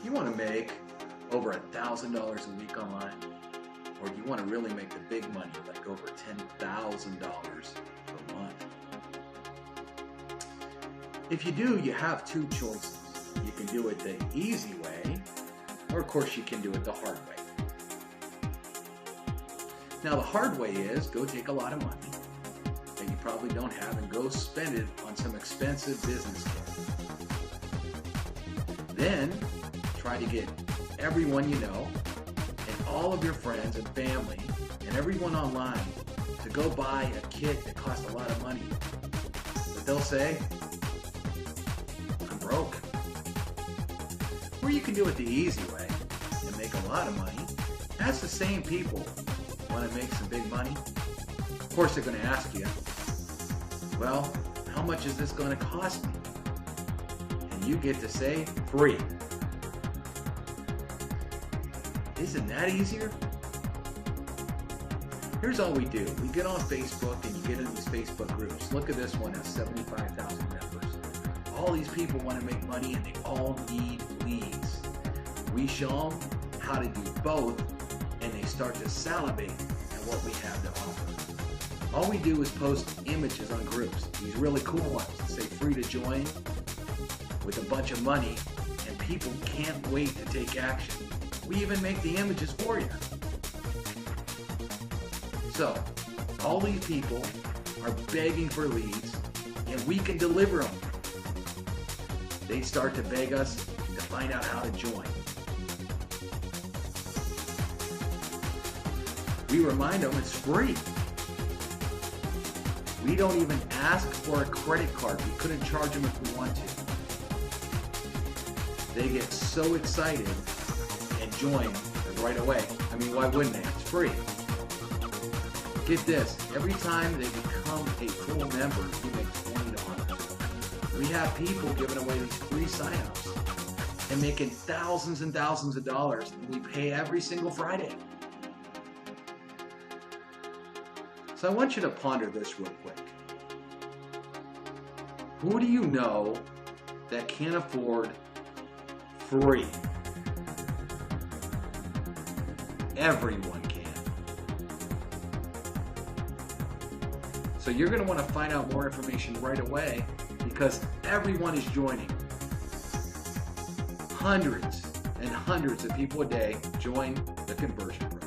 You want to make over $1,000 a week online? Or do you want to really make the big money, like over $10,000 per month? If you do, you have two choices. You can do it the easy way, or of course you can do it the hard way. Now the hard way is go take a lot of money that you probably don't have and go spend it on some expensive business kit. Then try to get everyone you know and all of your friends and family and everyone online to go buy a kit that costs a lot of money. But they'll say, I'm broke. Or you can do it the easy way and make a lot of money. That's the same people want to make some big money. Of course they're going to ask you, well, how much is this going to cost me? And you get to say, free. Isn't that easier? Here's all we do. We get on Facebook and you get in these Facebook groups. Look at this one, has 75,000 members. All these people want to make money and they all need leads. We show them how to do both and they start to salivate at what we have to offer. All we do is post images on groups, these really cool ones that say free to join with a bunch of money, and people can't wait to take action. We even make the images for you. So, all these people are begging for leads, and we can deliver them. They start to beg us to find out how to join. We remind them it's free. We don't even ask for a credit card. We couldn't charge them if we want to. They get so excited and join right away. I mean, why wouldn't they? It's free. Get this, every time they become a cool member, you make $20. We have people giving away these free signups and making thousands and thousands of dollars, and we pay every single Friday. So I want you to ponder this real quick. Who do you know that can't afford free? Everyone can. So you're going to want to find out more information right away because everyone is joining. Hundreds and hundreds of people a day join the conversion program.